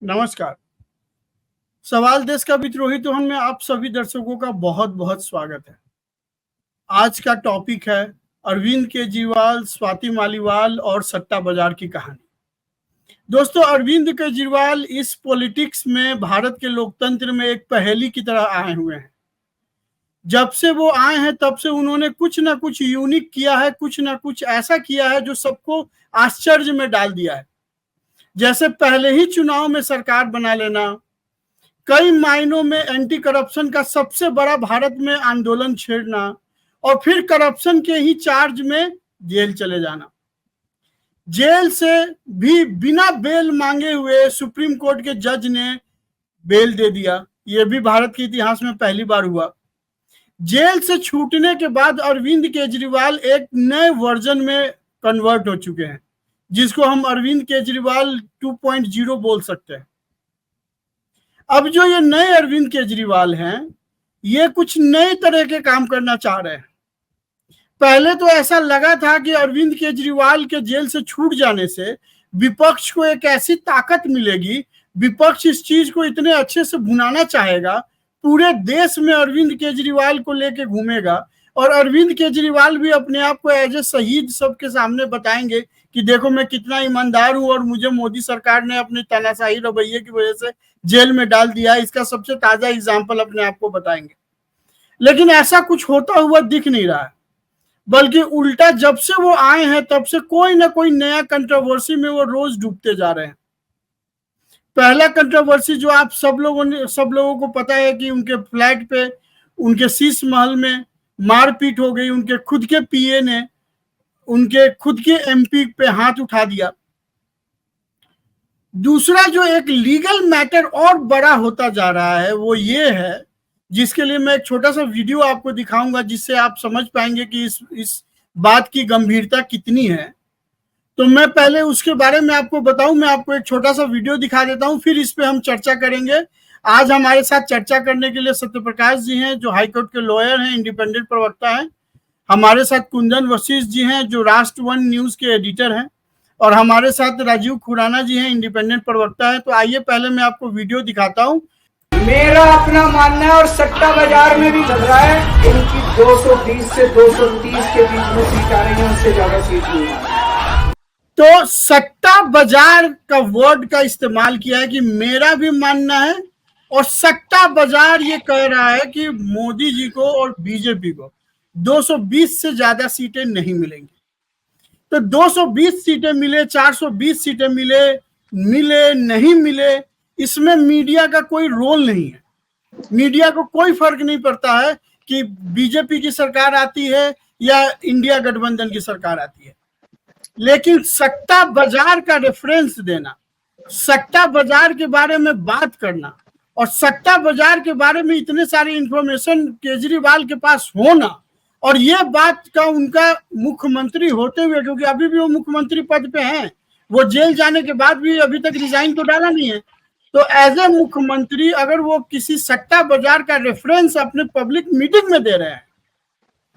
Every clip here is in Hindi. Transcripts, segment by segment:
नमस्कार। सवाल देश का विद्रोही तोहन में आप सभी दर्शकों का बहुत बहुत स्वागत है। आज का टॉपिक है अरविंद केजरीवाल, स्वाति मालीवाल और सट्टा बाजार की कहानी। दोस्तों, अरविंद केजरीवाल इस पॉलिटिक्स में भारत के लोकतंत्र में एक पहेली की तरह आए हुए हैं। जब से वो आए हैं तब से उन्होंने कुछ ना कुछ यूनिक किया है, कुछ ना कुछ ऐसा किया है जो सबको आश्चर्य में डाल दिया है। जैसे पहले ही चुनाव में सरकार बना लेना, कई मायनों में एंटी करप्शन का सबसे बड़ा भारत में आंदोलन छेड़ना और फिर करप्शन के ही चार्ज में जेल चले जाना। जेल से भी बिना बेल मांगे हुए सुप्रीम कोर्ट के जज ने बेल दे दिया। यह भी भारत के इतिहास में पहली बार हुआ। जेल से छूटने के बाद अरविंद केजरीवाल एक नए वर्जन में कन्वर्ट हो चुके हैं, जिसको हम अरविंद केजरीवाल 2.0 बोल सकते हैं। अब जो ये नए अरविंद केजरीवाल हैं, ये कुछ नए तरह के काम करना चाह रहे हैं। पहले तो ऐसा लगा था कि अरविंद केजरीवाल के जेल से छूट जाने से विपक्ष को एक ऐसी ताकत मिलेगी, विपक्ष इस चीज को इतने अच्छे से भुनाना चाहेगा, पूरे देश में अरविंद केजरीवाल को लेके घूमेगा और अरविंद केजरीवाल भी अपने आप को एज ए शहीद सबके सामने बताएंगे कि देखो मैं कितना ईमानदार हूं और मुझे मोदी सरकार ने अपने तानाशाही रवैये की वजह से जेल में डाल दिया। इसका सबसे ताजा एग्जाम्पल अपने आप को बताएंगे। लेकिन ऐसा कुछ होता हुआ दिख नहीं रहा है, बल्कि उल्टा जब से वो आए हैं तब से कोई ना कोई नया कंट्रोवर्सी में वो रोज डूबते जा रहे हैं। पहला कंट्रोवर्सी जो आप सब लोगों को पता है कि उनके फ्लैट पे, उनके शीश महल में मारपीट हो गई। उनके खुद के पीए ने उनके खुद के एमपी पे हाथ उठा दिया। दूसरा जो एक लीगल मैटर और बड़ा होता जा रहा है वो ये है, जिसके लिए मैं एक छोटा सा वीडियो आपको दिखाऊंगा, जिससे आप समझ पाएंगे कि इस बात की गंभीरता कितनी है। तो मैं पहले उसके बारे में आपको बताऊं, मैं आपको एक छोटा सा वीडियो दिखा देता हूं, फिर इस पे हम चर्चा करेंगे। आज हमारे साथ चर्चा करने के लिए सत्यप्रकाश जी हैं, जो हाईकोर्ट के लॉयर हैं, इंडिपेंडेंट प्रवक्ता हैं। हमारे साथ कुंदन वशिष्ठ जी हैं, जो राष्ट्र वन न्यूज के एडिटर हैं, और हमारे साथ राजीव खुराना जी हैं, इंडिपेंडेंट प्रवक्ता है। तो आइए पहले मैं आपको वीडियो दिखाता हूं। मेरा अपना मानना है, और सट्टा बाजार में भी चल रहा है, इनकी 220 से 230 के बीच में सीट आ रही है, उससे ज्यादा सीट नहीं आ रही। तो सट्टा बाजार का वर्ड का इस्तेमाल किया है कि मेरा भी मानना है, और सट्टा बाजार ये कह रहा है कि मोदी जी को और बीजेपी को 220 से ज्यादा सीटें नहीं मिलेंगी। तो 220 सीटें मिले, 420 सीटें मिले नहीं मिले, इसमें मीडिया का कोई रोल नहीं है। मीडिया को कोई फर्क नहीं पड़ता है कि बीजेपी की सरकार आती है या इंडिया गठबंधन की सरकार आती है। लेकिन सट्टा बाजार का रेफरेंस देना, सट्टा बाजार के बारे में बात करना और सट्टा बाजार के बारे में इतने सारे इंफॉर्मेशन केजरीवाल के पास होना, और ये बात का उनका मुख्यमंत्री होते हुए, क्योंकि अभी भी वो मुख्यमंत्री पद पे हैं, वो जेल जाने के बाद भी अभी तक रिजाइन तो डाला नहीं है। तो एज ए मुख्यमंत्री अगर वो किसी सट्टा बाजार का रेफरेंस अपने पब्लिक मीटिंग में दे रहे हैं,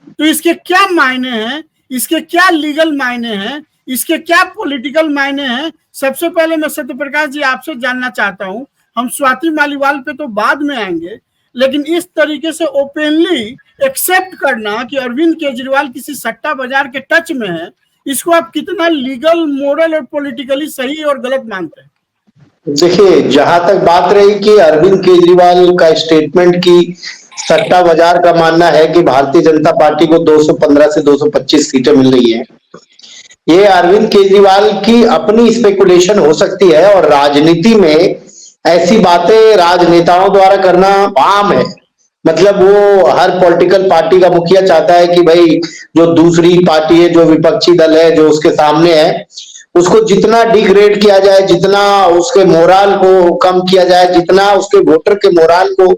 तो इसके क्या मायने हैं, इसके क्या लीगल मायने हैं, इसके क्या पॉलिटिकल मायने हैं। सबसे पहले मैं सत्यप्रकाश जी आपसे जानना चाहता हूं, हम स्वाति मालीवाल पे तो बाद में आएंगे, लेकिन इस तरीके से ओपनली एक्सेप्ट करना कि अरविंद केजरीवाल किसी सट्टा बाजार के टच में है, इसको आप कितना लीगल, मोरल और पॉलिटिकली सही और गलत मानते हैं? देखिए, जहां तक बात रही कि अरविंद केजरीवाल का स्टेटमेंट की सट्टा बाजार का मानना है कि भारतीय जनता पार्टी को 215 से 225 सीटें मिल रही हैं, ये अरविंद केजरीवाल की अपनी स्पेकुलेशन हो सकती है। और राजनीति में ऐसी बातें राजनेताओं द्वारा करना आम है। मतलब वो हर पॉलिटिकल पार्टी का मुखिया चाहता है कि भाई जो दूसरी पार्टी है, जो विपक्षी दल है, जो उसके सामने है, उसको जितना डिग्रेड किया जाए, जितना उसके मोराल को कम किया जाए, जितना उसके वोटर के मोराल को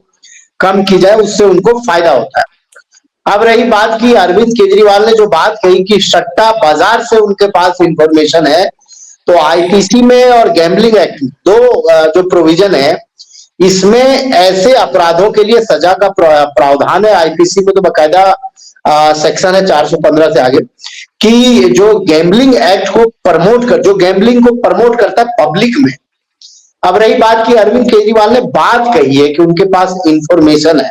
कम की जाए, उससे उनको फायदा होता है। अब रही बात की अरविंद केजरीवाल ने जो बात कही कि सट्टा बाजार से उनके पास इंफॉर्मेशन है, तो आईपीसी में और गैम्बलिंग एक्ट, दो जो प्रोविजन है, इसमें ऐसे अपराधों के लिए सजा का प्रावधान है। आईपीसी में तो बकायदा सेक्शन है 415 से आगे, कि जो गैम्बलिंग एक्ट को प्रमोट कर, जो गैम्बलिंग को प्रमोट करता है पब्लिक में, अब रही बात कि अरविंद केजरीवाल ने बात कही है कि उनके पास इंफॉर्मेशन है,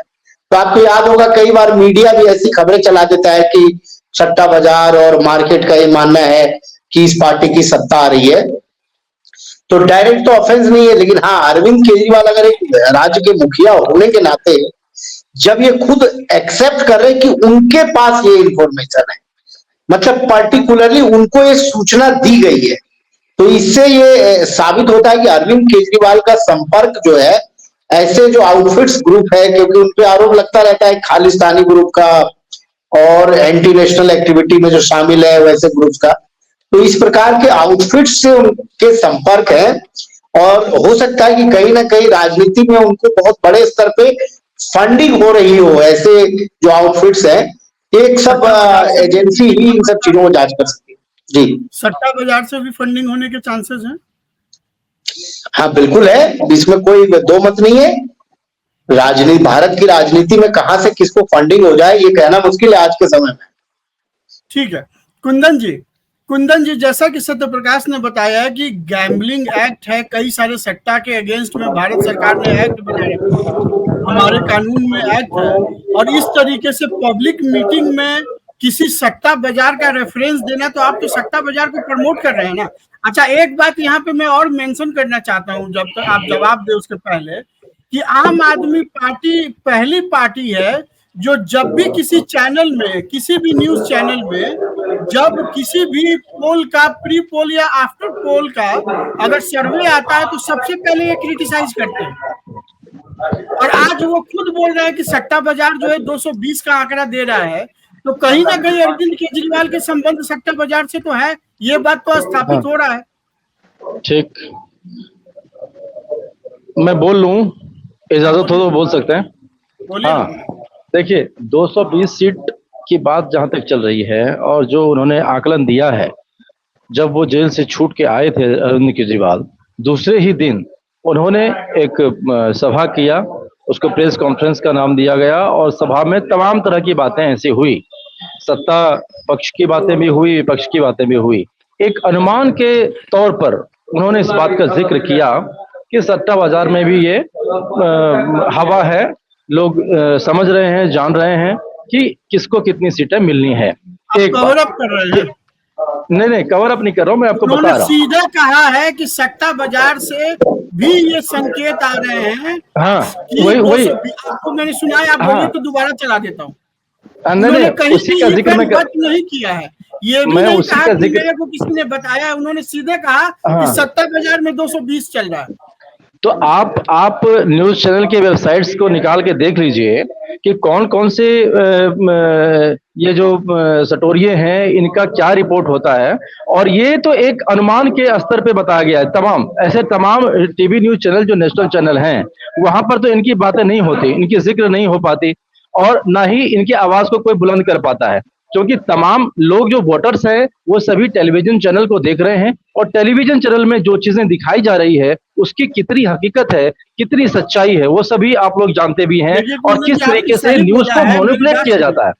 तो आपको याद होगा कई बार मीडिया भी ऐसी खबरें चला देता है कि सट्टा बाजार और मार्केट का ये मानना है कि इस पार्टी की सत्ता आ रही है। तो डायरेक्ट तो ऑफेंस नहीं है, लेकिन हाँ, अरविंद केजरीवाल अगर एक राज्य के मुखिया होने के नाते जब ये खुद एक्सेप्ट कर रहे कि उनके पास ये इंफॉर्मेशन है, मतलब पर्टिकुलरली उनको ये सूचना दी गई है, तो इससे ये साबित होता है कि अरविंद केजरीवाल का संपर्क जो है ऐसे जो आउटफिट्स ग्रुप है, क्योंकि उनपे आरोप लगता रहता है खालिस्तानी ग्रुप का और एंटी नेशनल एक्टिविटी में जो शामिल है वैसे ग्रुप्स का, तो इस प्रकार के आउटफिट्स से उनके संपर्क है और हो सकता है कि कहीं ना कहीं राजनीति में उनको बहुत बड़े स्तर पे फंडिंग हो रही हो। ऐसे जो आउटफिट्स है, एक सब एजेंसी ही इन सब चीजों को जांच कर सकती है। जी, सट्टा बाजार से भी फंडिंग होने के चांसेस हैं? हाँ बिल्कुल है, इसमें कोई दो मत नहीं है। राजनीति, भारत की राजनीति में कहां से किसको फंडिंग हो जाए ये कहना मुश्किल है आज के समय में। ठीक है कुंदन जी, जैसा कि सत्यप्रकाश ने बताया है कि गैम्बलिंग एक्ट है, कई सारे सट्टा के अगेंस्ट में भारत सरकार ने एक्ट बनाया, हमारे कानून में एक्ट है, और इस तरीके से पब्लिक मीटिंग में किसी सट्टा बाजार का रेफरेंस देना, तो आप तो सट्टा बाजार को प्रमोट कर रहे हैं ना। अच्छा, एक बात यहाँ पे मैं और मेंशन करना चाहता हूँ, जब तक आप जवाब दे उसके पहले, कि आम आदमी पार्टी पहली पार्टी है जो जब भी किसी चैनल में, किसी भी न्यूज चैनल में, जब किसी भी पोल का, प्री पोल या आफ्टर पोल का अगर सर्वे आता है तो सबसे पहले ये क्रिटिसाइज करते हैं। और आज वो खुद बोल रहे हैं कि सट्टा बाजार जो है 220 का आंकड़ा दे रहा है, तो कहीं ना कहीं अरविंद केजरीवाल के संबंध सट्टा बाजार से तो है, ये बात तो स्थापित हो रहा है। ठीक, मैं बोल लूं, इजाजत हो तो बोल सकते हैं? हाँ, देखिए 220 सीट की बात जहां तक चल रही है, और जो उन्होंने आकलन दिया है, जब वो जेल से छूट के आए थे अरविंद केजरीवाल, दूसरे ही दिन उन्होंने एक सभा किया, उसको प्रेस कॉन्फ्रेंस का नाम दिया गया, और सभा में तमाम तरह की बातें ऐसी हुई, सत्ता पक्ष की बातें भी हुई, विपक्ष की बातें भी हुई। एक अनुमान के तौर पर उन्होंने इस बात का जिक्र किया कि सट्टा बाजार में भी ये हवा है, लोग समझ रहे हैं, जान रहे हैं कि किसको कितनी सीटें मिलनी है। एक कवर अप कर रहे हैं? नहीं, कवर अप नहीं कर रहा हूं, मैं आपको बता रहा हूं। सीधा कहा है कि सट्टा बाजार से भी ये संकेत आ रहे हैं। हाँ, वही आपको मैंने सुना है, आप बोलिए तो दोबारा चला देता हूँ। नहीं, उसी का जिक्र मैं नहीं किया है, ये भी नहीं कहा कि मेरे को किसी ने बताया, उन्होंने सीधे कहा कि सट्टा बाजार में 220 चल रहा है। तो आप न्यूज चैनल के वेबसाइट्स को निकाल के देख लीजिए कि कौन कौन से ये जो सटोरिये हैं, इनका क्या रिपोर्ट होता है, और ये तो एक अनुमान के स्तर पे बताया गया है। तमाम टीवी न्यूज चैनल जो नेशनल चैनल हैं, वहां पर तो इनकी बातें नहीं होती, इनकी जिक्र नहीं हो पाती, और ना ही इनकी आवाज को कोई बुलंद कर पाता है, क्योंकि तमाम लोग जो वोटर्स हैं वो सभी टेलीविजन चैनल को देख रहे हैं, और टेलीविजन चैनल में जो चीजें दिखाई जा रही है उसकी कितनी हकीकत है, कितनी सच्चाई है, वो सभी आप लोग जानते भी हैं, और किस तरीके से न्यूज को मैनिपुलेट किया जाता है।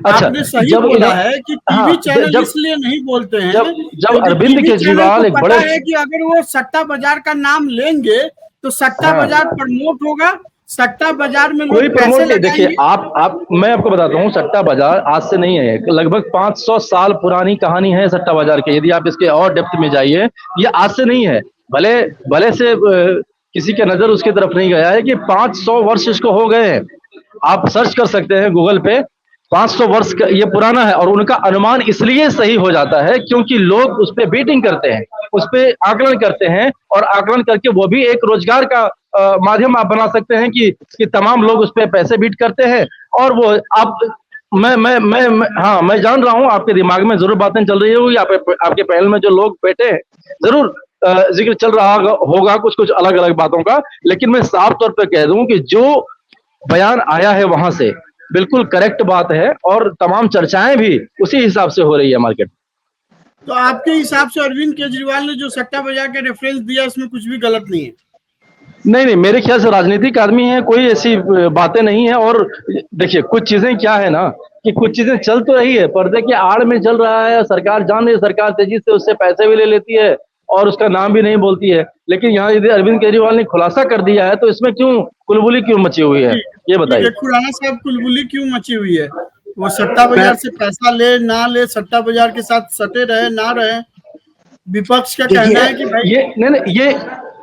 अच्छा, जब बोला है कि टीवी चैनल इसलिए नहीं बोलते हैं, जब अरविंद केजरीवाल एक बड़े है कि अगर वो सट्टा बाजार का नाम लेंगे तो सट्टा बाजार प्रमोट होगा, सट्टा बाजार में कोई प्रमोट नहीं। देखिए, मैं आपको बताता हूँ, सट्टा बाजार आज से नहीं है, लगभग 500 साल पुरानी कहानी है सट्टा बाजार की। यदि आप इसके और डेप्थ में जाइए, ये आज से नहीं है, भले से किसी का नजर उसकी तरफ नहीं गया है कि 500 वर्ष इसको हो गए हैं। आप सर्च कर सकते हैं गूगल पे, 500 वर्ष का ये पुराना है, और उनका अनुमान इसलिए सही हो जाता है क्योंकि लोग उस पर बेटिंग करते हैं, उस पर आकलन करते हैं, और आकलन करके वो भी एक रोजगार का माध्यम आप बना सकते हैं कि तमाम लोग उस पर पैसे बीट करते हैं, और वो आप मैं जान रहा हूं आपके दिमाग में जरूर बातें चल रही होगी, आपके पैनल में जो लोग बैठे हैं जरूर जिक्र चल रहा होगा कुछ अलग अलग बातों का, लेकिन मैं साफ तौर पर कह दूं कि जो बयान आया है वहां से बिल्कुल करेक्ट बात है, और तमाम चर्चाएं भी उसी हिसाब से हो रही है मार्केट। तो आपके हिसाब से अरविंद केजरीवाल ने जो सट्टा बाजार का रेफरेंस दिया इसमें कुछ भी गलत नहीं है? नहीं, मेरे ख्याल से राजनीतिक आदमी है, कोई ऐसी बातें नहीं है। और देखिए, कुछ चीजें क्या है ना कि कुछ चीजें चल तो रही है, पर्दे के आड़ में चल रहा है, सरकार जान रही है, सरकार तेजी से उससे पैसे भी ले लेती है, और उसका नाम भी नहीं बोलती है। लेकिन यहाँ यदि अरविंद केजरीवाल ने खुलासा कर दिया है तो इसमें क्यों कुलबुली क्यों मची हुई है, ये बताइए। खुराना साहब, कुलबुली क्यों मची हुई है? वो सट्टा बाजार से पैसा ले ना ले, सट्टा बाजार के साथ सटे रहे ना रहे, विपक्ष का कहना है कि भाई ये नहीं, ये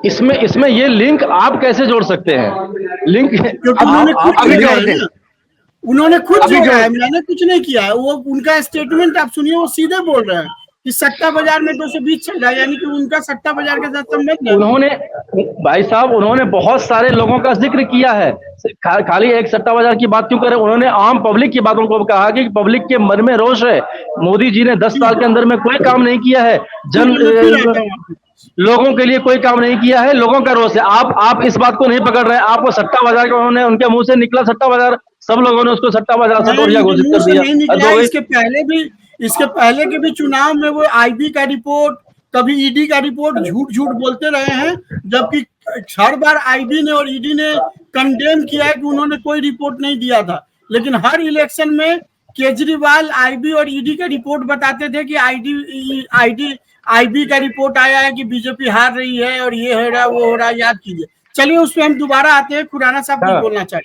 इसमें ये लिंक आप कैसे जोड़ सकते हैं? लिंक क्योंकि उन्होंने खुद जोड़ा है, मैंने कुछ नहीं किया है। वो उनका स्टेटमेंट आप सुनिए, वो सीधे बोल रहे हैं कि सट्टा बाजार में 220 चल रहा है, यानी कि उनका सट्टा बाजार के साथ संबंध है। उन्होंने, भाई साहब, उन्होंने बहुत सारे लोगों का जिक्र किया है, खाली एक सट्टा बाजार की बात क्यों करें? उन्होंने आम पब्लिक की बातों को कहा कि पब्लिक के मन में रोष है, मोदी जी ने 10 साल के अंदर में कोई काम नहीं किया है, लोगों के लिए कोई काम नहीं किया है, लोगों का रोष है। आप इस बात को नहीं पकड़ रहे हैं। आपको सट्टा बाजार का, उन्होंने, उनके मुंह से निकला सट्टा बाजार, सब लोगों ने उसको सट्टा बाजार सटोरिया घोषित कर दिया। इसके पहले के भी चुनाव में वो आईबी का रिपोर्ट, कभी ईडी का रिपोर्ट झूठ बोलते रहे हैं, जबकि हर बार आईबी ने और ईडी ने कंडेम किया है कि उन्होंने कोई रिपोर्ट नहीं दिया था। लेकिन हर इलेक्शन में केजरीवाल आईबी और ईडी का रिपोर्ट बताते थे कि आईबी का रिपोर्ट आया है कि बीजेपी हार रही है और ये हो रहा है, वो हो रहा है, याद कीजिए। चलिए उस पर हम दोबारा आते हैं। खुराना साहब कुछ बोलना चाहिए।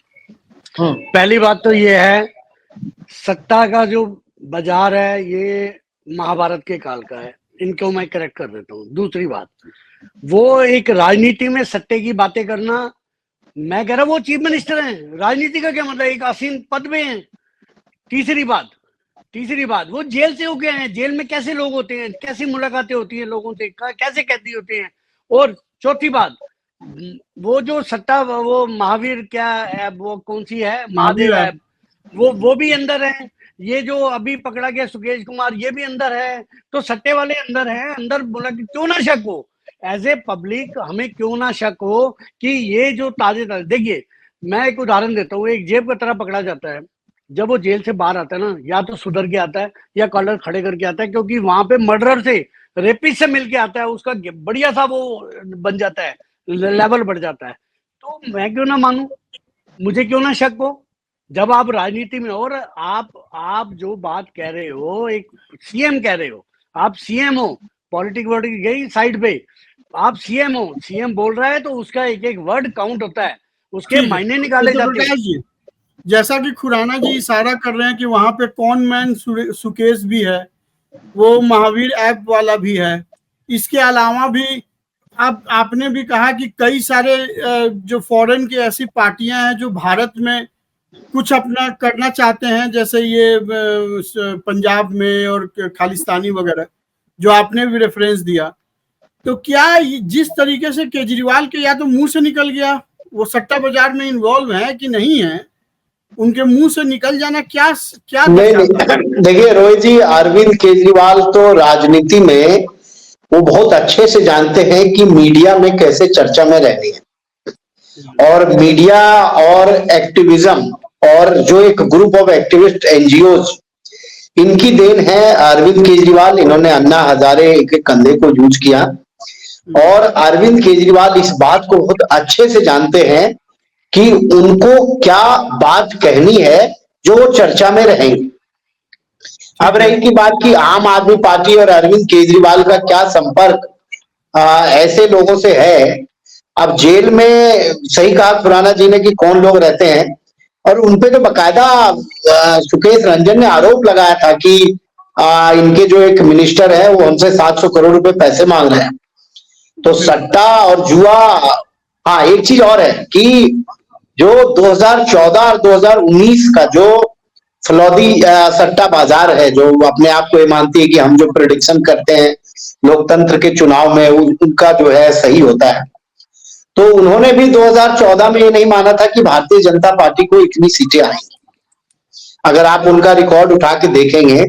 पहली बात तो ये है, सट्टा का जो बाजार है ये महाभारत के काल का है, इनको मैं करेक्ट कर देता हूँ। दूसरी बात, वो एक राजनीति में सट्टे की बातें करना, मैं कह रहा हूँ वो चीफ मिनिस्टर हैं, राजनीति का क्या मतलब, एक आसीन पद में है। तीसरी बात, वो जेल से हो गए हैं, जेल में कैसे लोग होते हैं, कैसी मुलाकातें होती हैं लोगों से, कैसे कैदी होते हैं। और चौथी बात, वो जो सट्टा, वो महावीर क्या ऐप, वो कौन सी है, महादेव ऐप, वो भी अंदर है। ये जो अभी पकड़ा गया सुकेश कुमार, ये भी अंदर है। तो सट्टे वाले अंदर हैं, अंदर बोला कि क्यों ना शक हो, एज ए पब्लिक हमें क्यों ना शक हो कि ये जो ताजे, देखिए मैं एक उदाहरण देता हूँ, एक जेब की तरह पकड़ा जाता है, जब वो जेल से बाहर आता है ना, या तो सुधर के आता है या कॉलर खड़े करके आता है, क्योंकि वहां पे मर्डरर से, रेपिस्ट से मिलके आता है, उसका बढ़िया सा वो बन जाता है, लेवल बढ़ जाता है। तो मैं क्यों ना मानूं, मुझे क्यों ना शक हो, जब आप राजनीति में। और आप जो बात कह रहे हो, एक सीएम कह रहे हो, आप सीएम हो, पॉलिटिक वर्ड गई साइड पे, आप सीएम हो, सीएम बोल रहा है तो उसका एक एक वर्ड काउंट होता है, उसके मायने निकाले जाते हैं। जैसा कि खुराना जी इशारा कर रहे हैं कि वहां पे कॉन मैन सुकेश भी है, वो महावीर ऐप वाला भी है, इसके अलावा भी आपने भी कहा कि कई सारे जो फॉरेन की ऐसी पार्टियां हैं जो भारत में कुछ अपना करना चाहते हैं, जैसे ये पंजाब में और खालिस्तानी वगैरह जो आपने भी रेफरेंस दिया। तो क्या जिस तरीके से केजरीवाल के या तो मुंह से निकल गया वो सट्टा बाजार में इन्वॉल्व है कि नहीं है, उनके मुंह से निकल जाना क्या नहीं। देखिए रोहित जी, अरविंद केजरीवाल तो राजनीति में वो बहुत अच्छे से जानते हैं कि मीडिया में कैसे चर्चा में रहनी है, और मीडिया और एक्टिविज्म और जो एक ग्रुप ऑफ एक्टिविस्ट एनजीओज, इनकी देन है अरविंद केजरीवाल। इन्होंने अन्ना हजारे के कंधे को यूज किया, और अरविंद केजरीवाल इस बात को बहुत अच्छे से जानते हैं कि उनको क्या बात कहनी है जो चर्चा में रहेंगे। अब रही की बात कि आम आदमी पार्टी और अरविंद केजरीवाल का क्या संपर्क ऐसे लोगों से है। अब जेल में, सही कहा खुराना जी ने कि कौन लोग रहते हैं, और उनपे तो बकायदा सुकेश रंजन ने आरोप लगाया था कि इनके जो एक मिनिस्टर है वो हमसे 700 करोड़ रुपए पैसे मांग रहे हैं। तो सट्टा और जुआ, हाँ एक चीज और है कि जो 2014 और 2019 का जो फलौदी सट्टा बाजार है, जो अपने आप को ये मानती है कि हम जो प्रेडिक्शन करते हैं लोकतंत्र के चुनाव में उनका जो है सही होता है, तो उन्होंने भी 2014 में ये नहीं माना था कि भारतीय जनता पार्टी को इतनी सीटें आएंगी। अगर आप उनका रिकॉर्ड उठा के देखेंगे,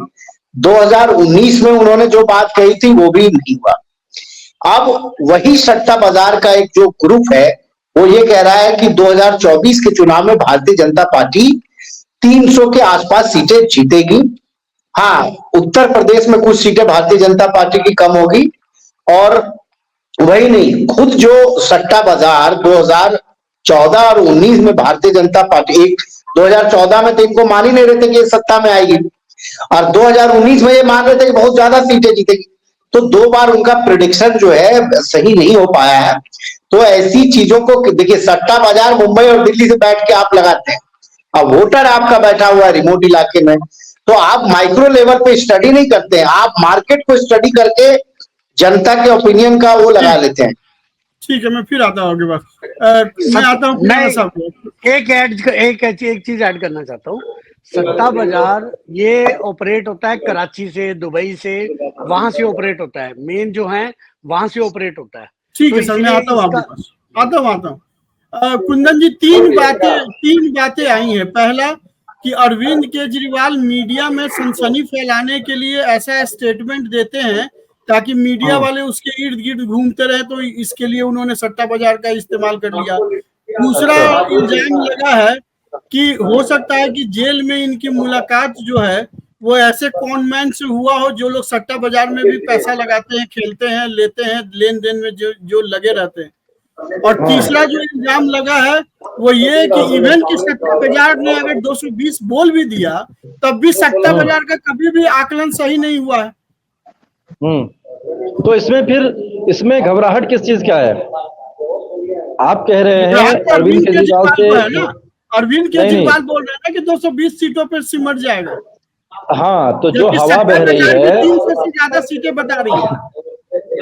2019 में उन्होंने जो बात कही थी वो भी नहीं हुआ। अब वही सट्टा बाजार का एक जो ग्रुप है वो ये कह रहा है कि 2024 के चुनाव में भारतीय जनता पार्टी 300 के आसपास सीटें जीतेगी। हाँ, उत्तर प्रदेश में कुछ सीटें भारतीय जनता पार्टी की कम होगी, और वही नहीं, खुद जो सट्टा बाजार 2014 और 19 में भारतीय जनता पार्टी, 2014 में तो इनको मान ही नहीं रहे थे कि ये सत्ता में आएगी, और 2019 में ये मान रहे थे कि बहुत ज्यादा सीटें जीतेगी। तो 2 बार उनका प्रेडिक्शन जो है सही नहीं हो पाया है। तो ऐसी चीजों को देखिए, सट्टा बाजार मुंबई और दिल्ली से बैठ के आप लगाते हैं, अब वोटर आपका बैठा हुआ है रिमोट इलाके में, तो आप माइक्रो लेवल पे स्टडी नहीं करते हैं, आप मार्केट को स्टडी करके जनता के ओपिनियन का वो लगा लेते हैं। ठीक है, मैं फिर आता हूँ आगे बात। मैं आता हूँ एक चीज ऐड करना चाहता हूँ। सट्टा बाजार ये ऑपरेट होता है कराची से, दुबई से, वहां से ऑपरेट होता है, मेन जो है वहां से ऑपरेट होता है। ठीक है सर, मैं आता हूँ आपके पास, आता हूँ। कुंदन जी, तीन बातें आई हैं। पहला कि अरविंद केजरीवाल मीडिया में सनसनी फैलाने के लिए ऐसा स्टेटमेंट देते हैं ताकि मीडिया वाले उसके इर्द गिर्द घूमते रहे, तो इसके लिए उन्होंने सट्टा बाजार का इस्तेमाल कर लिया। दूसरा इल्जाम लगा है कि हो सकता है कि जेल में इनकी मुलाकात जो है वो ऐसे कॉनमैन से हुआ हो जो लोग सट्टा बाजार में भी पैसा लगाते हैं, खेलते हैं, लेते हैं, लेन देन में जो लगे रहते हैं। और तीसरा जो इल्जाम लगा है वो ये कि इवन की सट्टा बाजार ने अगर 220 बोल भी दिया तब भी सट्टा बाजार का कभी भी आकलन सही नहीं हुआ है। तो इसमें घबराहट किस चीज का है? आप कह रहे हैं अरविंद केजरीवाल से, अरविंद केजरीवाल बोल रहे हैं कि 220 सीटों पर सिमट जाएगा। हाँ, तो जो हवा बह रही है 300 से ज्यादा सीटें बता रही है।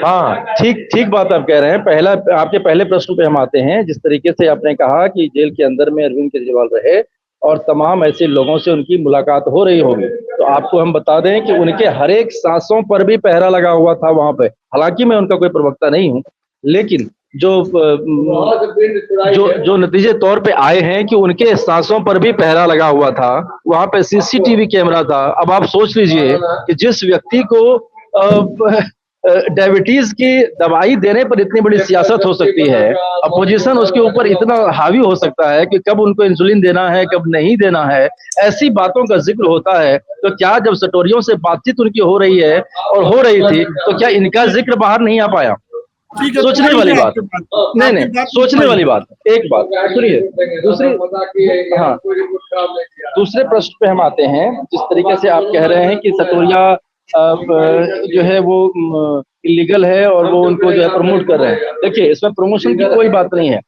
हाँ, ठीक बात आप कह रहे हैं। आपके पहले प्रश्न पे हम आते हैं। जिस तरीके से आपने कहा कि जेल के अंदर में अरविंद केजरीवाल रहे और तमाम ऐसे लोगों से उनकी मुलाकात हो रही होगी, तो आपको हम बता दें कि उनके हर एक सांसों पर भी पहरा लगा हुआ था वहां पे। हालांकि मैं उनका कोई प्रवक्ता नहीं हूं, लेकिन जो नतीजे तौर पे आए हैं कि उनके सांसों पर भी पहरा लगा हुआ था, वहां पे सीसीटीवी कैमरा था। अब आप सोच लीजिए कि जिस व्यक्ति को डायबिटीज की दवाई देने पर इतनी बड़ी सियासत हो सकती है, अपोजिशन उसके ऊपर इतना हावी हो सकता है कि कब उनको इंसुलिन देना है, कब नहीं देना है, ऐसी बातों का जिक्र होता है, तो क्या जब सटोरियों से बातचीत उनकी हो रही है और हो रही थी, तो क्या इनका जिक्र बाहर नहीं आ पाया? सोचने वाली बात नहीं, सोचने वाली बात। एक बात सुनिए, दूसरे प्रश्न पे हम आते हैं। जिस तरीके से आप कह रहे हैं कि सटोरिया जो है वो इलीगल है और वो उनको जो है प्रमोट कर रहे हैं, देखिए इसमें प्रमोशन की कोई बात नहीं है।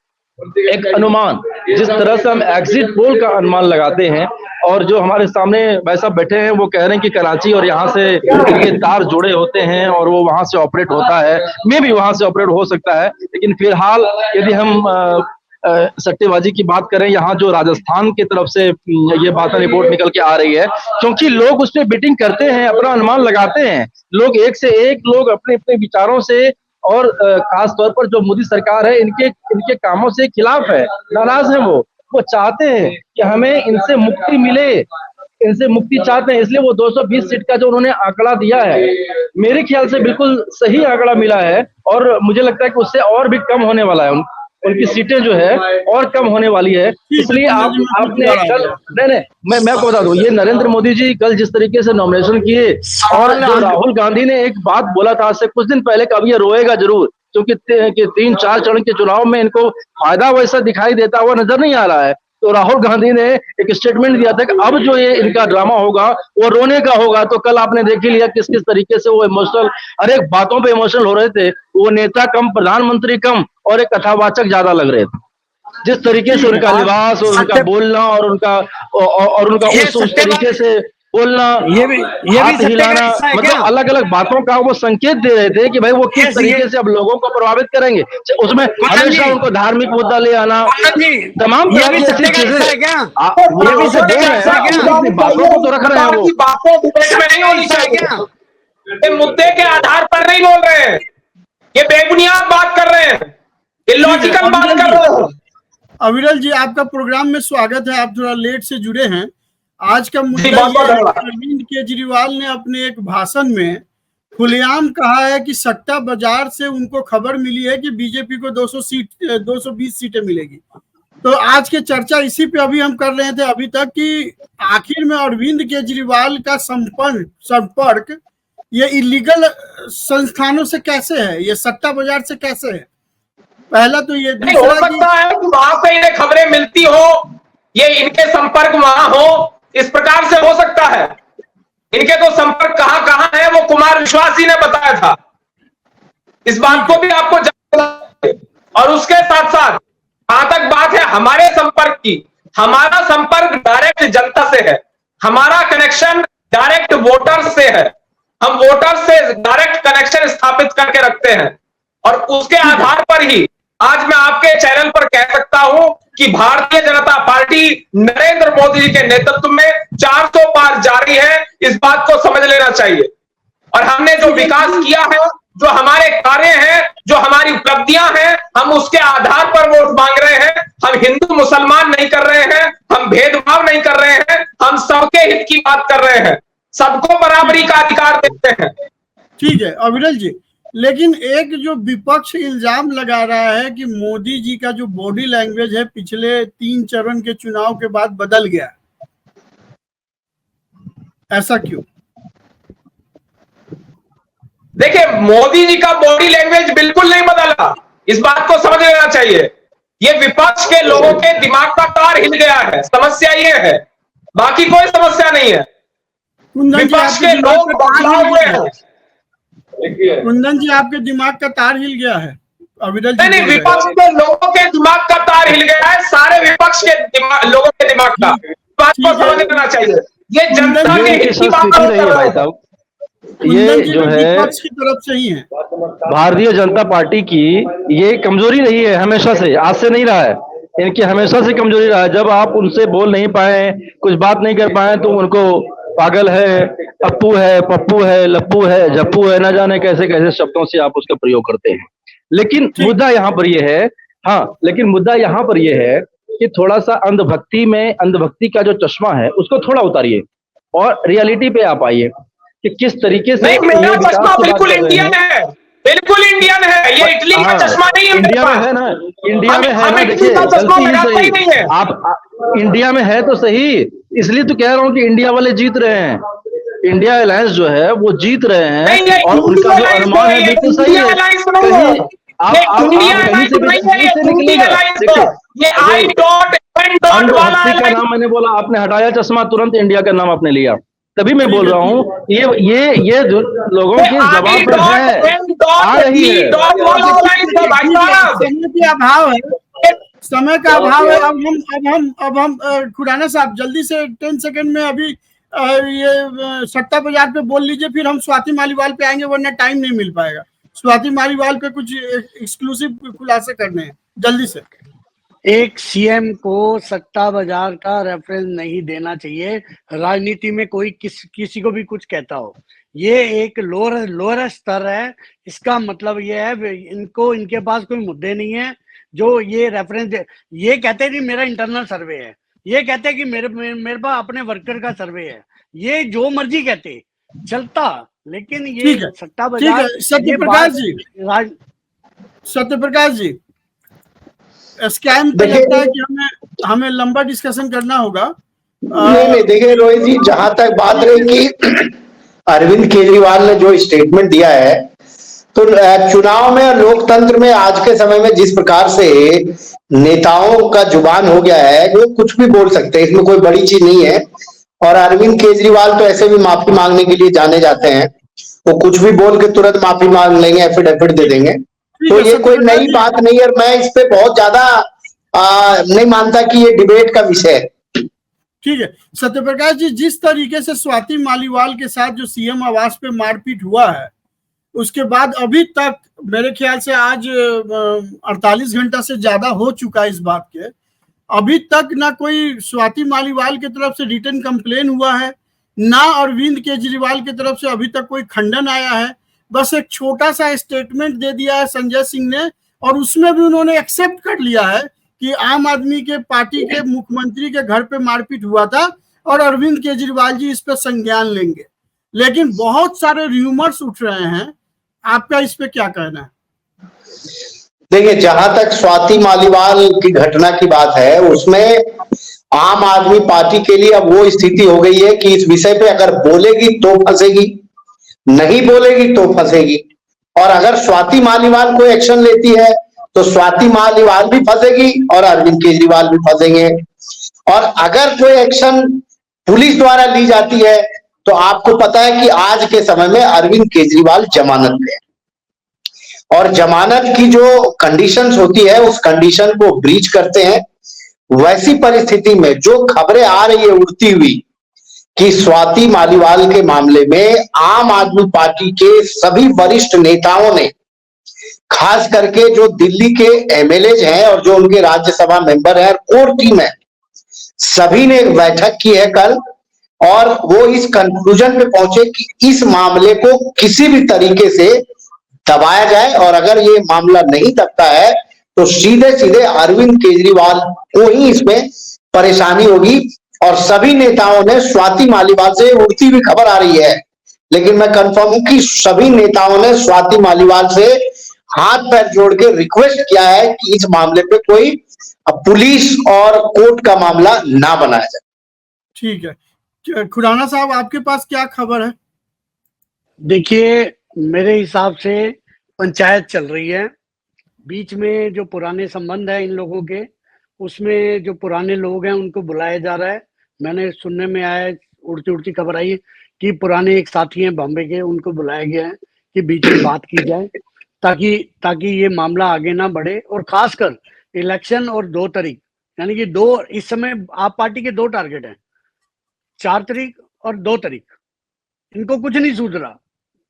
एक अनुमान, जिस तरह से हम एग्जिट पोल का अनुमान लगाते हैं, और जो हमारे सामने भाई साहब बैठे हैं वो कह रहे हैं कि कराची और यहाँ से इनके तार जुड़े होते हैं और वो वहां से ऑपरेट होता है, मे भी वहां से ऑपरेट हो सकता है। लेकिन फिलहाल यदि हम सट्टेबाजी की बात करें, यहाँ जो राजस्थान की तरफ से ये बात रिपोर्ट निकल के आ रही है, क्योंकि लोग उस पर बिटिंग करते हैं, अपना अनुमान लगाते हैं। लोग एक से एक लोग अपने अपने विचारों से, और खास तौर पर जो मोदी सरकार है इनके कामों से खिलाफ है, नाराज है। वो चाहते हैं कि हमें इनसे मुक्ति मिले, इनसे मुक्ति चाहते हैं। इसलिए वो 220 सीट का जो उन्होंने आंकड़ा दिया है, मेरे ख्याल से बिल्कुल सही आंकड़ा मिला है, और मुझे लगता है कि उससे और भी कम होने वाला है। उनकी सीटें जो है और कम होने वाली है। इसलिए आपने कल मैं आपको बता दूं, ये नरेंद्र मोदी जी कल जिस तरीके से नॉमिनेशन किए, और जो राहुल गांधी ने एक बात बोला था आज से कुछ दिन पहले, कभी ये रोएगा जरूर, क्योंकि 3-4 चरण के चुनाव में इनको फायदा वैसा दिखाई देता हुआ नजर नहीं आ रहा है। तो राहुल गांधी ने एक स्टेटमेंट दिया था कि अब जो ये इनका ड्रामा होगा वो रोने का होगा। तो कल आपने देख ही लिया किस किस तरीके से वो इमोशनल, हर एक बातों पे इमोशनल हो रहे थे। वो नेता कम, प्रधानमंत्री कम, और एक कथावाचक ज्यादा लग रहे थे। जिस तरीके से उनका लिबास और उनका बोलना और उनका उस तरीके से बोलना, ये भी हिलाना, मतलब अलग अलग बातों का वो संकेत दे रहे थे कि भाई वो किस तरीके से अब लोगों को प्रभावित करेंगे। उसमें हमेशा उनको धार्मिक मुद्दा ले आना, तमाम तरह की ऐसी चीजें बातों को तो रख रहे हैं। वो बातें डिबेट में नहीं होनी चाहिए, मुद्दे के आधार पर नहीं बोल रहे हैं, ये बेबुनियाद बात कर रहे हैं, इलॉजिकल बात कर रहे हैं। अविरल जी, आपका प्रोग्राम में स्वागत है। आप थोड़ा लेट से जुड़े हैं। आज का मुद्दा अरविंद केजरीवाल ने अपने एक भाषण में खुलेआम कहा है कि सट्टा बाजार से उनको खबर मिली है कि बीजेपी को 220 सीटें मिलेगी। तो आज के चर्चा इसी पे अभी हम कर रहे थे अभी तक कि आखिर में अरविंद केजरीवाल का संपर्क ये इलीगल संस्थानों से कैसे है, ये सट्टा बाजार से कैसे है? पहला तो ये हो सकता है कि वहां से इन्हें खबरें मिलती हो, ये इनके संपर्क वहां हो, इस प्रकार से हो सकता है। इनके तो संपर्क कहां है वो कुमार विश्वास जी ने बताया था। इस बात को भी आपको जानना चाहिए। और उसके साथ साथ जहां तक बात है हमारे संपर्क की, हमारा संपर्क डायरेक्ट जनता से है, हमारा कनेक्शन डायरेक्ट वोटर्स से है। हम वोटर्स से डायरेक्ट कनेक्शन स्थापित करके रखते हैं और उसके आधार पर ही आज मैं आपके चैनल पर कह सकता हूं कि भारतीय जनता पार्टी नरेंद्र मोदी जी के नेतृत्व में 400 पार जा रही है। इस बात को समझ लेना चाहिए। और हमने जो विकास किया है, जो हमारे कार्य हैं, जो हमारी उपलब्धियां हैं, हम उसके आधार पर वोट मांग रहे हैं। हम हिंदू मुसलमान नहीं कर रहे हैं, हम भेदभाव नहीं कर रहे हैं, हम सबके हित की बात कर रहे हैं, सबको बराबरी का अधिकार देते हैं। ठीक है अविरल जी, लेकिन एक जो विपक्ष इल्जाम लगा रहा है कि मोदी जी का जो बॉडी लैंग्वेज है पिछले 3 चरण के चुनाव के बाद बदल गया, ऐसा क्यों? देखिए, मोदी जी का बॉडी लैंग्वेज बिल्कुल नहीं बदला, इस बात को समझ लेना चाहिए। ये विपक्ष के लोगों के दिमाग का तार हिल गया है, समस्या ये है, बाकी कोई समस्या नहीं है। विपक्ष के लोग बदलाव हुए हैं। कुंदन जी, आपके दिमाग का तार हिल गया है? अविरल जी नहीं, विपक्ष के लोगों के दिमाग का तार हिल गया है, सारे विपक्ष के लोगों के दिमाग का। बात को समझ लेना चाहिए। ये जनता के हित की बात कर रहे हैं। ये जो है विपक्ष की तरफ से ही है। भारतीय जनता पार्टी की ये कमजोरी रही है हमेशा से, आज से नहीं रहा है, इनकी हमेशा से कमजोरी रहा है। जब आप उनसे बोल नहीं पाए, कुछ बात नहीं कर पाए, तो उनको पागल है, पप्पू है, पप्पू है, लप्पू है, झप्पू है, ना जाने कैसे कैसे शब्दों से आप उसका प्रयोग करते हैं। लेकिन मुद्दा यहाँ पर ये है, हाँ, लेकिन मुद्दा यहाँ पर ये है कि थोड़ा सा अंधभक्ति का जो चश्मा है उसको थोड़ा उतारिए और रियलिटी पे आप आइए कि किस तरीके से। नहीं, मेरा चश्मा बिल्कुल इंडियन है, बिल्कुल इंडियन है, ये इटली का चश्मा नहीं है। इंडिया में है ना, इंडिया में है ना, देखिए गलती ही सही, आप इंडिया में है तो सही, इसलिए तो कह रहा हूँ कि इंडिया वाले जीत रहे हैं, इंडिया अलायंस जो है वो जीत रहे हैं और उनका जो अनुमान है बिल्कुल सही है। कहीं आप कहीं से निकलेगा। अंधभक्ति का नाम मैंने बोला, आपने हटाया चश्मा, तुरंत इंडिया का नाम आपने लिया, तभी मैं बोल रहा हूँ ये जो लोगों की जबान पर है, आ रही है। समय का अभाव है। अब हम खुराना साहब जल्दी से 10 सेकंड में अभी ये सट्टा बाजार पे बोल लीजिए, फिर हम स्वाति मालीवाल पे आएंगे, वरना टाइम नहीं मिल पाएगा। स्वाति मालीवाल पे कुछ एक्सक्लूसिव खुलासे करने हैं जल्दी से। एक सीएम को सट्टा बाजार का रेफरेंस नहीं देना चाहिए। राजनीति में कोई किसी को भी कुछ कहता हो, ये एक लोअर स्तर है। इसका मतलब ये है इनके पास कोई मुद्दे नहीं है जो ये रेफरेंस ये कहते नहीं मेरा इंटरनल सर्वे है, ये कहते हैं कि मेरे पास अपने वर्कर का सर्वे है, ये जो मर्जी कहते चलता। लेकिन ये सट्टा बाजार, सत्यप्रकाश जी स्कैम पे लगता है कि हमें लंबा डिस्कशन करना होगा। नहीं, देखिए रोहित जी, जहां तक बात रही कि अरविंद केजरीवाल ने जो स्टेटमेंट दिया है, तो चुनाव में और लोकतंत्र में आज के समय में जिस प्रकार से नेताओं का जुबान हो गया है, वो कुछ भी बोल सकते हैं, इसमें कोई बड़ी चीज नहीं है। और अरविंद केजरीवाल तो ऐसे भी माफी मांगने के लिए जाने जाते हैं, वो कुछ भी बोल के तुरंत माफी मांग लेंगे, एफिडेविट दे देंगे, तो ये कोई नई बात नहीं है। और मैं इस पे बहुत ज्यादा नहीं मानता कि ये डिबेट का विषय है। ठीक है सत्यप्रकाश जी, जिस तरीके से स्वाति मालीवाल के साथ जो सीएम आवास पे मारपीट हुआ है, उसके बाद अभी तक मेरे ख्याल से आज 48 घंटा से ज्यादा हो चुका है इस बात के, अभी तक ना कोई स्वाति मालीवाल की तरफ से रिटर्न कंप्लेन हुआ है, ना अरविंद केजरीवाल की तरफ से अभी तक कोई खंडन आया है। बस एक छोटा सा स्टेटमेंट दे दिया है संजय सिंह ने, और उसमें भी उन्होंने एक्सेप्ट कर लिया है कि आम आदमी के पार्टी के मुख्यमंत्री के घर पे मारपीट हुआ था और अरविंद केजरीवाल जी इस पे संज्ञान लेंगे। लेकिन बहुत सारे र्यूमर्स उठ रहे हैं, आपका इस पे क्या कहना है? देखिए, जहां तक स्वाति मालीवाल की घटना की बात है, उसमें आम आदमी पार्टी के लिए अब वो स्थिति हो गई है कि इस विषय पे अगर बोलेगी तो फंसेगी, नहीं बोलेगी तो फंसेगी। और अगर स्वाति मालीवाल कोई एक्शन लेती है तो स्वाति मालीवाल भी फंसेगी और अरविंद केजरीवाल भी फंसेंगे। और अगर कोई एक्शन पुलिस द्वारा ली जाती है तो आपको पता है कि आज के समय में अरविंद केजरीवाल जमानत पे है, और जमानत की जो कंडीशंस होती है उस कंडीशन को ब्रीच करते हैं। वैसी परिस्थिति में जो खबरें आ रही है उड़ती हुई कि स्वाति मालीवाल के मामले में आम आदमी पार्टी के सभी वरिष्ठ नेताओं ने, खास करके जो दिल्ली के एमएलए हैं और जो उनके राज्यसभा मेंबर हैं, कोर टीम है, सभी ने एक बैठक की है कल, और वो इस कंक्लूजन पे पहुंचे कि इस मामले को किसी भी तरीके से दबाया जाए, और अगर ये मामला नहीं दबता है तो सीधे सीधे अरविंद केजरीवाल को ही इसमें परेशानी होगी। और सभी नेताओं ने, स्वाति मालीवाल से उड़ती हुई खबर आ रही है, लेकिन मैं कंफर्म हूं कि सभी नेताओं ने स्वाति मालीवाल से हाथ पैर जोड़ के रिक्वेस्ट किया है कि इस मामले पे कोई पुलिस और कोर्ट का मामला ना बनाया जाए। ठीक है, खुराना साहब आपके पास क्या खबर है? देखिए, मेरे हिसाब से पंचायत चल रही है, बीच में जो पुराने संबंध है इन लोगों के, उसमें जो पुराने लोग हैं उनको बुलाया जा रहा है। मैंने सुनने में आया, उड़ती उड़ती खबर आई कि पुराने एक साथी हैं बॉम्बे के, उनको बुलाया गया है कि बीच में बात की जाए ताकि ये मामला आगे ना बढ़े। और खासकर इलेक्शन और 2 तारीख, यानी कि इस समय आप पार्टी के 2 टारगेट हैं, 4 तारीख और 2 तारीख। इनको कुछ नहीं सूझ रहा,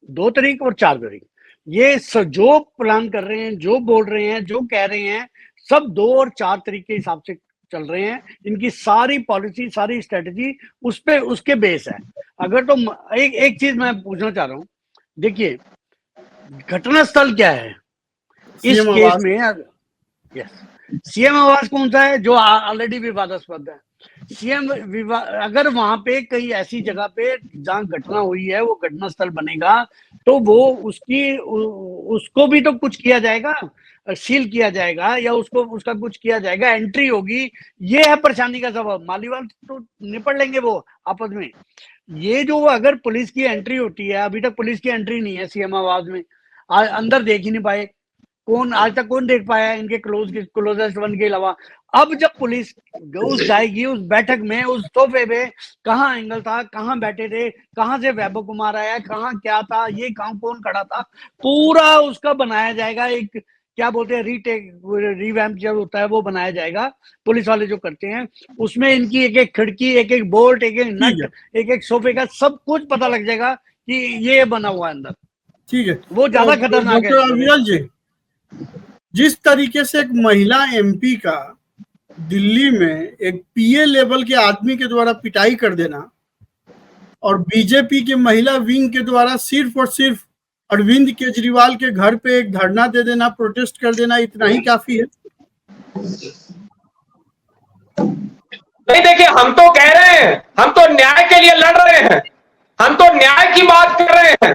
2 तारीख और 4 तारीख। ये जो प्लान कर रहे हैं, जो बोल रहे हैं, जो कह रहे हैं, सब 2 और 4 तारीख के हिसाब से चल रहे हैं। इनकी सारी पॉलिसी, सारी स्ट्रेटजी उसके बेस है। अगर तो एक चीज मैं पूछना चाह रहा हूँ, देखिए घटनास्थल क्या है इस केस में? यस, सीएम आवास कौन सा है जो ऑलरेडी विवादास्पद है? सीएम अगर वहां पे कहीं ऐसी जगह पे जहां घटना हुई है वो घटनास्थल बनेगा तो वो उसको भी तो कुछ किया जाएगा, सील किया जाएगा या उसका कुछ किया जाएगा, एंट्री होगी। ये है परेशानी का सबब। मालीवाल तो निपट लेंगे वो आपस में। ये जो अगर पुलिस की एंट्री होती है, अभी तक पुलिस की एंट्री नहीं है सीएम आवास में, अंदर देख ही नहीं पाए, आज तक कौन देख पाया इनके क्लोजेस्ट वन के अलावा। अब जब पुलिस जाएगी उस बैठक में, उस सोफे पे कहाँ एंगल था, कहाँ बैठे थे, कहाँ से वैभव कुमार आया, कहाँ क्या था, ये कहाँ कौन खड़ा था, पूरा उसका बनाया जाएगा। एक क्या बोलते हैं रिवैम्प जो होता है वो बनाया जाएगा। पुलिस वाले जो करते हैं उसमें इनकी एक एक खिड़की, एक एक बोल्ट, एक एक नट, एक एक सोफे का सब कुछ पता लग जाएगा कि ये बना हुआ है अंदर। ठीक है, वो ज्यादा खतरनाक है। अविरल जी, जिस तरीके से एक महिला एमपी का दिल्ली में एक पीए लेवल के आदमी के द्वारा पिटाई कर देना और बीजेपी के महिला विंग के द्वारा सिर्फ और सिर्फ अरविंद केजरीवाल के घर पे एक धरना दे देना, प्रोटेस्ट कर देना, इतना ही काफी है? नहीं, देखिए, हम तो कह रहे हैं, हम तो न्याय के लिए लड़ रहे हैं, हम तो न्याय की बात कर रहे हैं।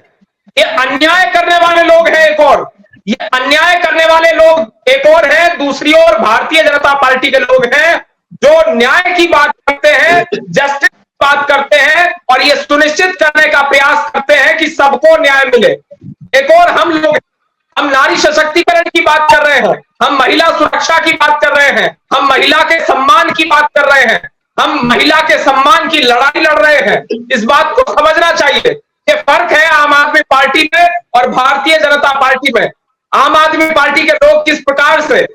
ये अन्याय करने वाले लोग हैं एक और, ये अन्याय करने वाले लोग एक और हैं, दूसरी ओर भारतीय जनता पार्टी के लोग हैं जो न्याय की बात करते हैं, जस्टिस की बात करते हैं और ये सुनिश्चित करने का प्रयास करते हैं कि सबको न्याय मिले। एक और हम लोग, हम नारी सशक्तिकरण की बात कर रहे हैं, हम महिला सुरक्षा की बात कर रहे हैं, हम महिला के सम्मान की बात कर रहे हैं, हम महिला के सम्मान की लड़ाई लड़ रहे हैं। इस बात को समझना चाहिए। ये फर्क है आम आदमी पार्टी में और भारतीय जनता पार्टी में। आम आदमी पार्टी के लोग किस प्रकार से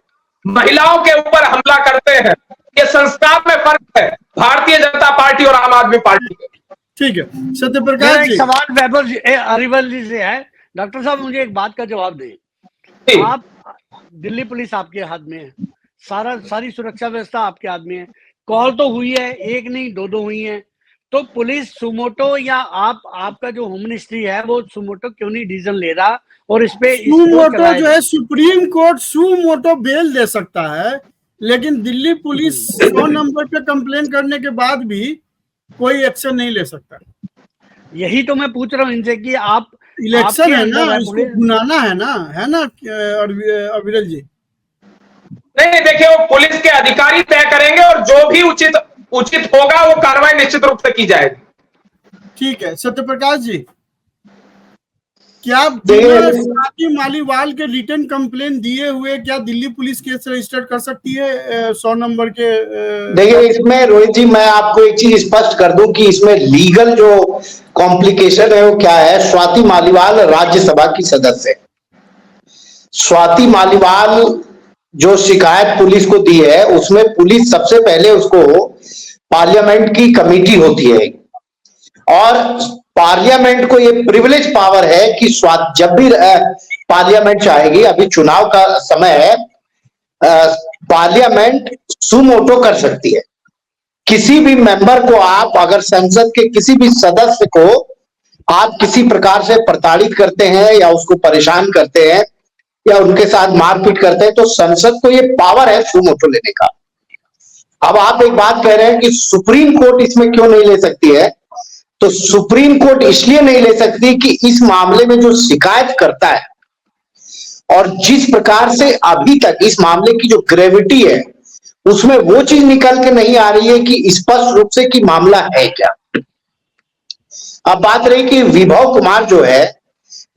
महिलाओं के ऊपर हमला करते हैं, ये संस्कार में फर्क है भारतीय जनता पार्टी और आम आदमी पार्टी के। ठीक है, सत्यप्रकाश जी, सवाल वैभव अरिवल जी से है। डॉक्टर साहब, मुझे एक बात का जवाब दें। आप, दिल्ली पुलिस आपके हाथ में है, सारी सुरक्षा व्यवस्था आपके हाथ में है, कॉल तो हुई है, एक नहीं 2 हुई है, तो पुलिस सुमोटो या आपका जो होम मिनिस्ट्री है वो सुमोटो क्यों नहीं डिसीजन ले रहा? और इस पे सुमोटो जो है, सुप्रीम कोर्ट सुमोटो बेल दे सकता है, लेकिन दिल्ली पुलिस 100 नंबर पे कंप्लेन करने के बाद भी कोई एक्शन नहीं ले सकता। यही तो मैं पूछ रहा हूँ इनसे कि आप, इलेक्शन है ना, इसको भुनाना है ना अविरल जी? नहीं, देखिए, वो पुलिस के अधिकारी तय करेंगे और जो भी उचित होगा वो कार्रवाई निश्चित रूप से की जाएगी। ठीक है, सत्यप्रकाश जी, क्या स्वाति मालीवाल के रिटर्न कंप्लेन दिए हुए क्या दिल्ली पुलिस केस रजिस्टर कर सकती है 100 नंबर के? देखिए, इसमें रोहित जी मैं आपको एक चीज स्पष्ट कर दूं कि इसमें लीगल जो कॉम्प्लिकेशन है वो क्या है। स्वाति मालीवाल राज्यसभा की सदस्य है। स्वाति मालीवाल जो शिकायत पुलिस को दी है, उसमें पुलिस सबसे पहले उसको पार्लियामेंट की कमेटी होती है और पार्लियामेंट को ये प्रिविलेज पावर है कि जब भी पार्लियामेंट चाहेगी, अभी चुनाव का समय है, पार्लियामेंट सुमोटो कर सकती है। किसी भी मेंबर को आप अगर संसद के किसी भी सदस्य को आप किसी प्रकार से प्रताड़ित करते हैं या उसको परेशान करते हैं या उनके साथ मारपीट करते हैं, तो संसद को ये पावर है सुमोटो लेने का। अब आप एक बात कह रहे हैं कि सुप्रीम कोर्ट इसमें क्यों नहीं ले सकती है, तो सुप्रीम कोर्ट इसलिए नहीं ले सकती कि इस मामले में जो शिकायत करता है और जिस प्रकार से अभी तक इस मामले की जो ग्रेविटी है उसमें वो चीज निकल के नहीं आ रही है कि स्पष्ट रूप से कि मामला है क्या। अब बात रही कि विभव कुमार जो है,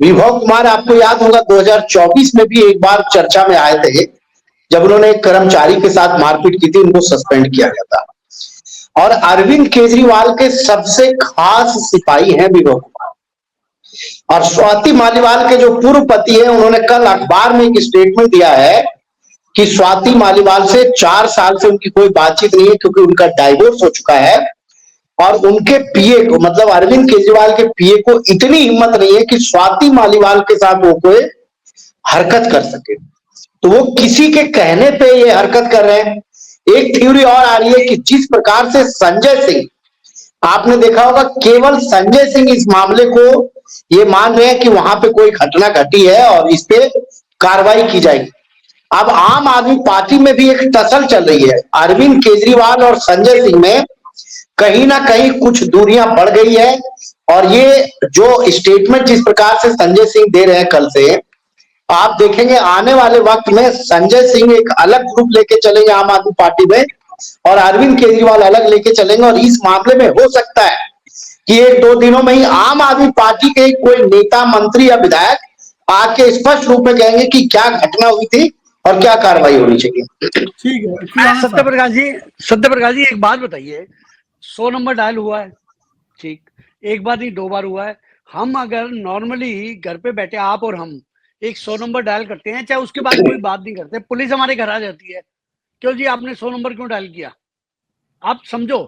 विभव कुमार आपको याद होगा 2024 में भी एक बार चर्चा में आए थे जब उन्होंने एक कर्मचारी के साथ मारपीट की थी, उनको सस्पेंड किया गया था। और अरविंद केजरीवाल के सबसे खास सिपाही हैं विभव कुमार। और स्वाति मालीवाल के जो पूर्व पति हैं, उन्होंने कल अखबार में एक स्टेटमेंट दिया है कि स्वाति मालीवाल से 4 साल से उनकी कोई बातचीत नहीं है क्योंकि उनका डाइवोर्स हो चुका है। और उनके पीए को, मतलब अरविंद केजरीवाल के पीए को इतनी हिम्मत नहीं है कि स्वाति मालीवाल के साथ वो कोई हरकत कर सके, तो वो किसी के कहने पे ये हरकत कर रहे हैं। एक थ्योरी और आ रही है कि जिस प्रकार से संजय सिंह, आपने देखा होगा केवल संजय सिंह इस मामले को ये मान रहे हैं कि वहां पे कोई घटना घटी है और इस पे कार्रवाई की जाएगी। अब आम आदमी पार्टी में भी एक टसल चल रही है, अरविंद केजरीवाल और संजय सिंह में कहीं ना कहीं कुछ दूरियां बढ़ गई है। और ये जो स्टेटमेंट जिस प्रकार से संजय सिंह दे रहे हैं कल से, आप देखेंगे आने वाले वक्त में संजय सिंह एक अलग ग्रुप लेके चलेंगे आम आदमी पार्टी में और अरविंद केजरीवाल अलग लेके चलेंगे। और इस मामले में हो सकता है कि 1-2 दिनों में ही आम आदमी पार्टी के कोई नेता, मंत्री या विधायक आके स्पष्ट रूप में कहेंगे कि क्या घटना हुई थी और क्या कार्रवाई होनी चाहिए। ठीक है सत्यप्रकाश जी एक बात बताइए, 100 नंबर डायल हुआ है, ठीक, एक बार नहीं 2 बार हुआ है। हम अगर नॉर्मली घर पे बैठे आप और हम एक 100 नंबर डायल करते हैं, चाहे उसके बाद कोई बात नहीं करते, पुलिस हमारे घर आ जाती है, क्यों जी आपने 100 नंबर क्यों डायल किया? आप समझो,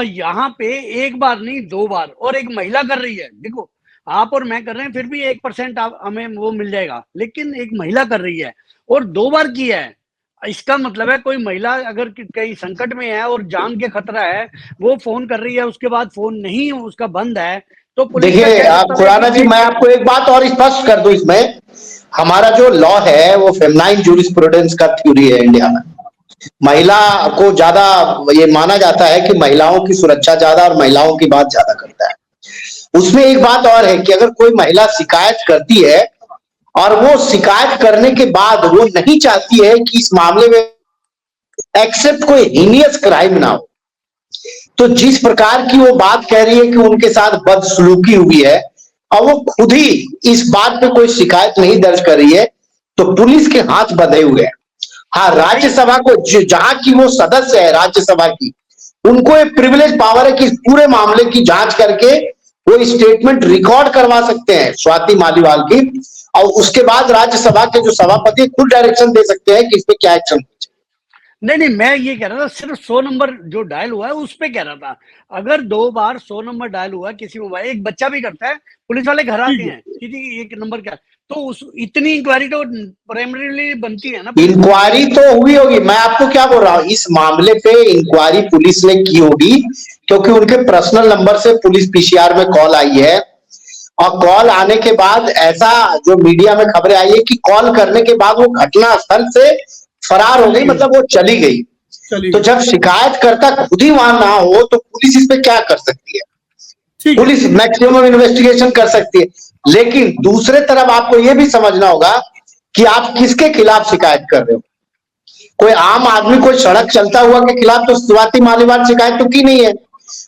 यहाँ पे एक बार नहीं 2 बार, और एक महिला कर रही है। देखो आप और मैं कर रहे हैं फिर भी 1% हमें वो मिल जाएगा, लेकिन एक महिला कर रही है और 2 बार किया है, इसका मतलब है कोई महिला अगर कहीं संकट में है और जान के खतरा है, वो फोन कर रही है, उसके बाद फोन नहीं उसका बंद है, तो देखिए आप खुराना जी, मैं आपको एक बात और स्पष्ट कर दूं, इसमें हमारा जो लॉ है वो फेमिनाइन जूरिस्प्रूडेंस का थ्योरी है इंडिया में। महिला को ज्यादा ये माना जाता है कि महिलाओं की सुरक्षा ज्यादा और महिलाओं की बात ज्यादा करता है। उसमें एक बात और है कि अगर कोई महिला शिकायत करती है और वो शिकायत करने के बाद वो नहीं चाहती है कि इस मामले में एक्सेप्ट कोई हीनियस क्राइम ना हो, तो जिस प्रकार की वो बात कह रही है कि उनके साथ बदसलूकी हुई है और वो खुद ही इस बात पे कोई शिकायत नहीं दर्ज कर रही है, तो पुलिस के हाथ बंधे हुए हैं। हाँ, राज्यसभा को जहां की वो सदस्य है राज्यसभा की, उनको एक प्रिविलेज पावर है कि इस पूरे मामले की जांच करके वो स्टेटमेंट रिकॉर्ड करवा सकते हैं स्वाति मालीवाल की, और उसके बाद राज्यसभा के जो सभापति खुद डायरेक्शन दे सकते हैं कि इस पे क्या एक्शन। नहीं, मैं ये कह रहा था सिर्फ 100 नंबर जो डायल हुआ है उस पे कह रहा था। अगर 2 बार 100 नंबर डायल हुआ किसी मोबाइल, एक बच्चा भी करता है, पुलिस वाले घर आते हैं कि एक नंबर क्या, तो उस इतनी इंक्वायरी तो प्राइमरीली बनती है ना। इंक्वायरी तो हुई होगी, मैं आपको क्या बोल रहा हूँ, इस मामले पे इंक्वायरी पुलिस ने की होगी क्योंकि उनके पर्सनल नंबर से पुलिस पीसीआर में कॉल आई है, और कॉल आने के बाद ऐसा जो मीडिया में खबरें आई है कि कॉल करने के बाद वो घटना स्थल से फरार हो गई, मतलब वो चली गई। तो जब शिकायतकर्ता खुद ही वहां ना हो तो पुलिस इस पे क्या कर सकती है? पुलिस मैक्सिमम इन्वेस्टिगेशन कर सकती है, लेकिन दूसरे तरफ आपको यह भी समझना होगा कि आप किसके खिलाफ शिकायत कर रहे हो। कोई आम आदमी कोई सड़क चलता हुआ के खिलाफ तो स्वाति मालीवाल शिकायत तो की नहीं है,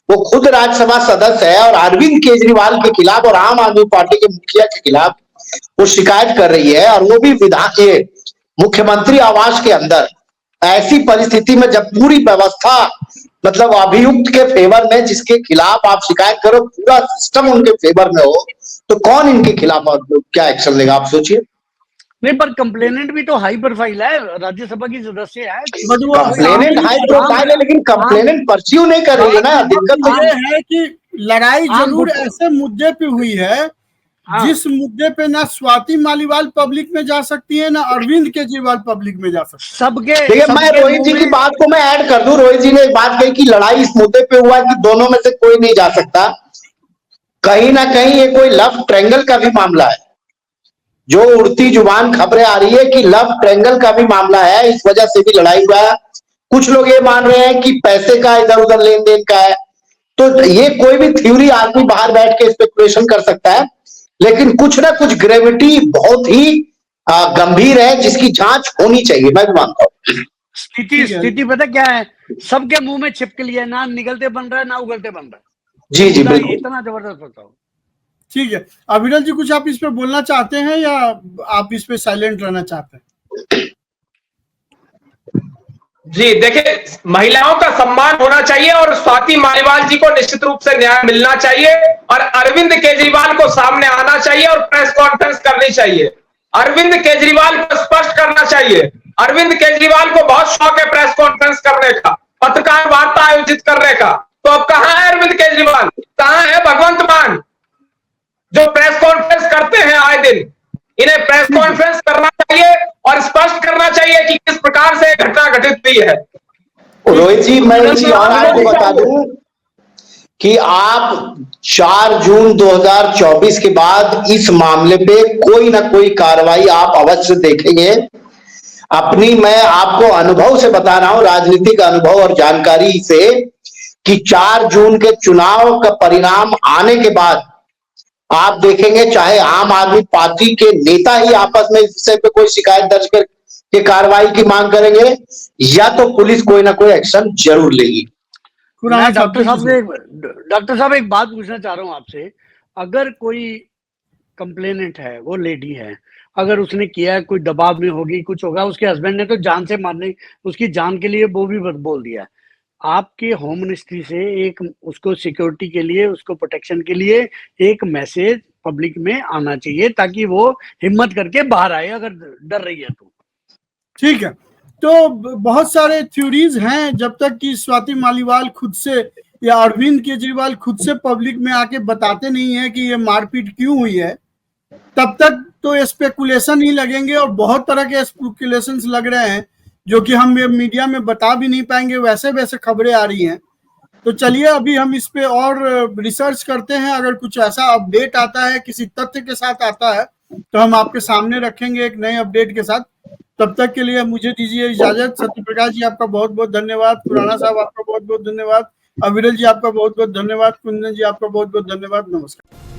वो खुद राज्यसभा सदस्य है और अरविंद केजरीवाल के खिलाफ और आम आदमी पार्टी के मुखिया के खिलाफ वो शिकायत कर रही है, और वो भी विधान मुख्यमंत्री आवास के अंदर। ऐसी परिस्थिति में जब पूरी व्यवस्था मतलब अभियुक्त के फेवर में, जिसके खिलाफ आप शिकायत करो, पूरा सिस्टम उनके फेवर में हो, तो कौन इनके खिलाफ और क्या एक्शन लेगा, आप सोचिए। नहीं, पर कंप्लेनेंट भी तो हाई प्रोफाइल है, राज्यसभा की सदस्य है। बट वो कंप्लेनेंट हाई प्रोफाइल है, लेकिन कंप्लेनेंट परस्यू नहीं कर रही है ना। दिक्कत तो ये है कि लड़ाई जरूर ऐसे मुद्दे पे हुई है जिस मुद्दे पे ना स्वाति मालीवाल पब्लिक में जा सकती है ना अरविंद केजरीवाल पब्लिक में जा सकती सबके देखिए, मैं रोहित जी की बात को मैं ऐड कर दूं। रोहित जी ने एक बात कही कि लड़ाई इस मुद्दे पे हुआ कि दोनों में से कोई नहीं जा सकता। कहीं ना कहीं ये कोई लव ट्रायंगल का भी मामला है। जो उड़ती जुबान खबरें आ रही है कि लव ट्रायंगल का भी मामला है, इस वजह से भी लड़ाई हुआ है। कुछ लोग ये मान रहे हैं कि पैसे का इधर उधर लेन देन का है। तो ये कोई भी थ्योरी आदमी बाहर बैठ के स्पेकुलेशन कर सकता है, लेकिन कुछ ना कुछ ग्रेविटी बहुत ही गंभीर है जिसकी जांच होनी चाहिए, मैं भी मानता हूँ। स्थिति पता क्या है, सबके मुंह में छिपकली है, ना निगलते बन रहा है ना उगलते बन रहा है। जी जी बिल्कुल, इतना जबरदस्त बताओ। ठीक है, अविरल जी कुछ आप इस पे बोलना चाहते हैं या आप इस पे साइलेंट रहना चाहते हैं? जी देखिए, महिलाओं का सम्मान होना चाहिए और स्वाति मालीवाल जी को निश्चित रूप से न्याय मिलना चाहिए और अरविंद केजरीवाल को सामने आना चाहिए और प्रेस कॉन्फ्रेंस करनी चाहिए। अरविंद केजरीवाल को स्पष्ट करना चाहिए। अरविंद केजरीवाल को बहुत शौक है प्रेस कॉन्फ्रेंस करने का, पत्रकार वार्ता आयोजित करने का। तो अब कहां है अरविंद केजरीवाल, कहां है भगवंत मान जो प्रेस कॉन्फ्रेंस करते हैं आए दिन? इन्हें प्रेस कॉन्फ्रेंस करना चाहिए और स्पष्ट करना चाहिए कि किस प्रकार से घटना घटित हुई है। रोहित जी मैं एक चीज और आपको बता दूं कि आप 4 जून 2024 के बाद इस मामले पे कोई ना कोई कार्रवाई आप अवश्य देखेंगे। अपनी मैं आपको अनुभव से बता रहा हूं, राजनीतिक अनुभव और जानकारी से, कि 4 जून के चुनाव का परिणाम आने के बाद आप देखेंगे चाहे आम आदमी पार्टी के नेता ही आपस में इस विषय पे कोई शिकायत दर्ज करके कार्रवाई की मांग करेंगे या तो पुलिस कोई ना कोई एक्शन जरूर लेगी। डॉक्टर साहब एक बात पूछना चाह रहा हूं आपसे। अगर कोई कंप्लेनेंट है, वो लेडी है, अगर उसने किया है, कोई दबाव में होगी, कुछ होगा, उसके हस्बैंड ने तो जान से मारने, उसकी जान के लिए वो भी बोल दिया, आपके होम मिनिस्ट्री से एक उसको सिक्योरिटी के लिए, उसको प्रोटेक्शन के लिए एक मैसेज पब्लिक में आना चाहिए ताकि वो हिम्मत करके बाहर आए अगर डर रही है तो। ठीक है, तो बहुत सारे थ्योरीज हैं। जब तक कि स्वाति मालीवाल खुद से या अरविंद केजरीवाल खुद से पब्लिक में आके बताते नहीं है कि ये मारपीट क्यों हुई है, तब तक तो स्पेकुलेशन ही लगेंगे और बहुत तरह के स्पेकुलेशंस लग रहे हैं जो कि हम मीडिया में बता भी नहीं पाएंगे, वैसे वैसे खबरें आ रही हैं। तो चलिए अभी हम इस पे और रिसर्च करते हैं। अगर कुछ ऐसा अपडेट आता है, किसी तथ्य के साथ आता है, तो हम आपके सामने रखेंगे एक नए अपडेट के साथ। तब तक के लिए मुझे दीजिए इजाजत। सत्यप्रकाश जी आपका बहुत बहुत धन्यवाद, खुराना साहब आपका बहुत बहुत धन्यवाद, अविरल जी आपका बहुत बहुत धन्यवाद, कुंदन जी आपका बहुत बहुत धन्यवाद। नमस्कार।